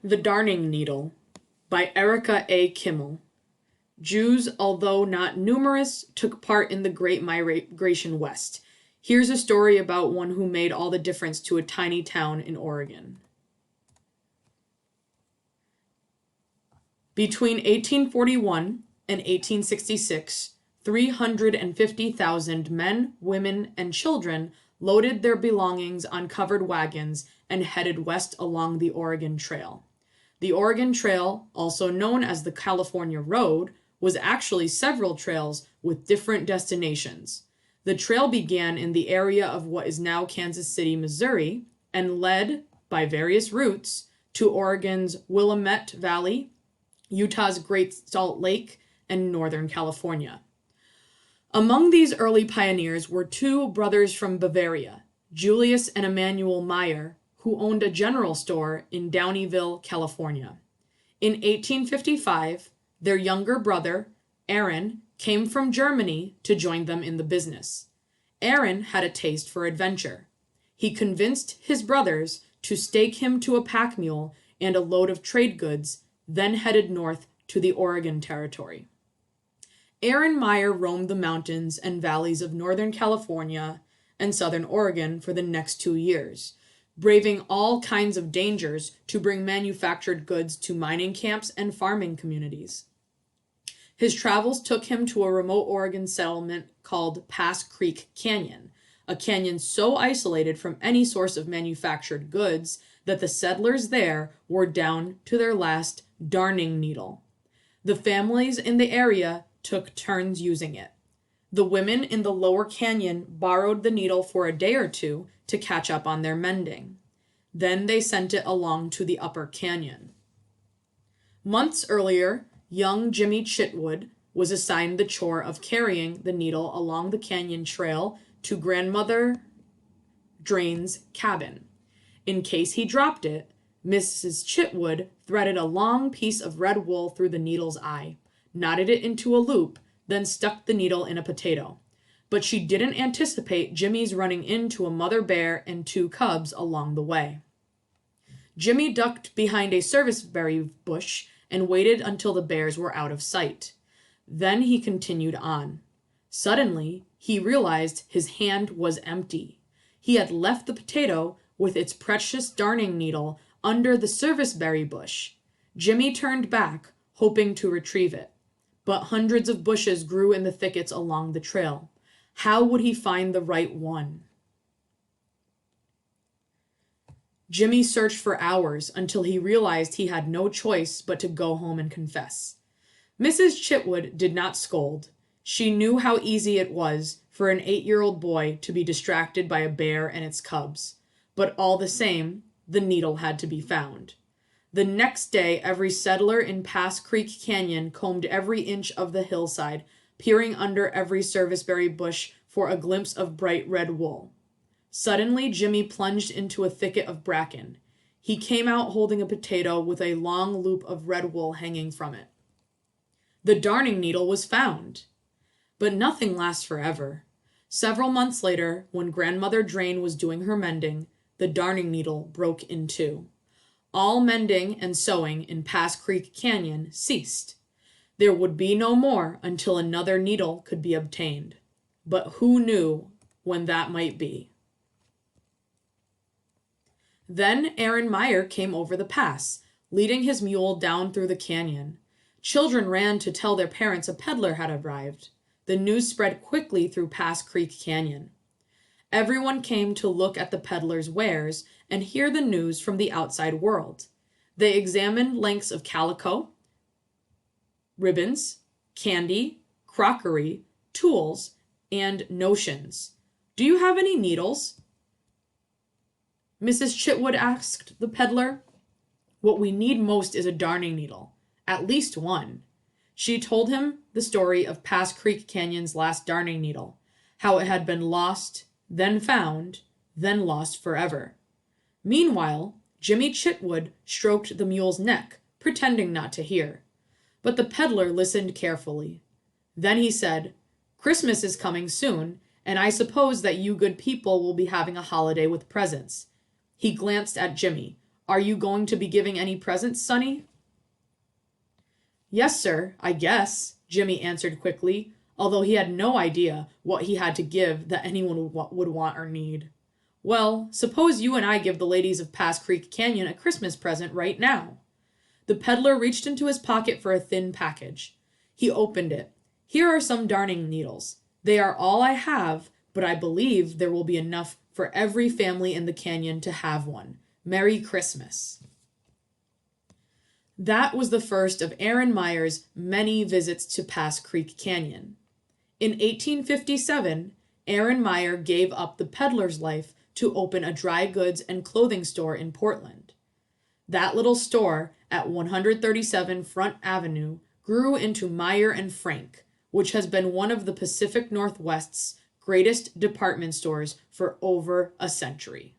The Darning Needle by Erica A. Kimmel. Jews, although not numerous, took part in the Great Migration West. Here's a story about one who made all the difference to a tiny town in Oregon. Between 1841 and 1866, 350,000 men, women, and children loaded their belongings on covered wagons and headed west along the Oregon Trail. The Oregon Trail, also known as the California Road, was actually several trails with different destinations. The trail began in the area of what is now Kansas City, Missouri, and led, by various routes, to Oregon's Willamette Valley, Utah's Great Salt Lake, and Northern California. Among these early pioneers were two brothers from Bavaria, Julius and Emanuel Meyer, who owned a general store in Downieville, California. In 1855, their younger brother, Aaron, came from Germany to join them in the business. Aaron had a taste for adventure. He convinced his brothers to stake him to a pack mule and a load of trade goods, then headed north to the Oregon Territory. Aaron Meyer roamed the mountains and valleys of Northern California and Southern Oregon for the next 2 years, braving all kinds of dangers to bring manufactured goods to mining camps and farming communities. His travels took him to a remote Oregon settlement called Pass Creek Canyon, a canyon so isolated from any source of manufactured goods that the settlers there were down to their last darning needle. The families in the area took turns using it. The women in the lower canyon borrowed the needle for a day or two to catch up on their mending. Then they sent it along to the upper canyon. Months earlier, young Jimmy Chitwood was assigned the chore of carrying the needle along the canyon trail to Grandmother Drain's cabin. In case he dropped it, Mrs. Chitwood threaded a long piece of red wool through the needle's eye, knotted it into a loop, then stuck the needle in a potato. But she didn't anticipate Jimmy's running into a mother bear and 2 cubs along the way. Jimmy ducked behind a serviceberry bush and waited until the bears were out of sight. Then he continued on. Suddenly, he realized his hand was empty. He had left the potato with its precious darning needle under the serviceberry bush. Jimmy turned back, hoping to retrieve it. But hundreds of bushes grew in the thickets along the trail. How would he find the right one? Jimmy searched for hours until he realized he had no choice but to go home and confess. Mrs. Chitwood did not scold. She knew how easy it was for an 8-year-old boy to be distracted by a bear and its cubs. But all the same, the needle had to be found. The next day, every settler in Pass Creek Canyon combed every inch of the hillside, peering under every serviceberry bush for a glimpse of bright red wool. Suddenly, Jimmy plunged into a thicket of bracken. He came out holding a potato with a long loop of red wool hanging from it. The darning needle was found. But nothing lasts forever. Several months later, when Grandmother Drain was doing her mending, the darning needle broke in 2. All mending and sewing in Pass Creek Canyon ceased. There would be no more until another needle could be obtained. But who knew when that might be? Then Aaron Meyer came over the pass, leading his mule down through the canyon. Children ran to tell their parents a peddler had arrived. The news spread quickly through Pass Creek Canyon. Everyone came to look at the peddler's wares and hear the news from the outside world. They examined lengths of calico, ribbons, candy, crockery, tools, and notions. "Do you have any needles?" Mrs. Chitwood asked the peddler. "What we need most is a darning needle. At least one." She told him the story of Pass Creek Canyon's last darning needle, how it had been lost, then found, then lost forever. Meanwhile, Jimmy Chitwood stroked the mule's neck, pretending not to hear. But the peddler listened carefully. Then he said, "Christmas is coming soon, and I suppose that you good people will be having a holiday with presents." He glanced at Jimmy. Are you going to be giving any presents, Sonny?" "Yes, sir, I guess," Jimmy answered quickly, although he had no idea what he had to give that anyone would want or need. "Well, suppose you and I give the ladies of Pass Creek Canyon a Christmas present right now." The peddler reached into his pocket for a thin package. He opened it. "Here are some darning needles. They are all I have, but I believe there will be enough for every family in the canyon to have one. Merry Christmas." That was the first of Aaron Meyer's many visits to Pass Creek Canyon. In 1857, Aaron Meyer gave up the peddler's life to open a dry goods and clothing store in Portland. That little store at 137 Front Avenue grew into Meyer and Frank, which has been one of the Pacific Northwest's greatest department stores for over a century.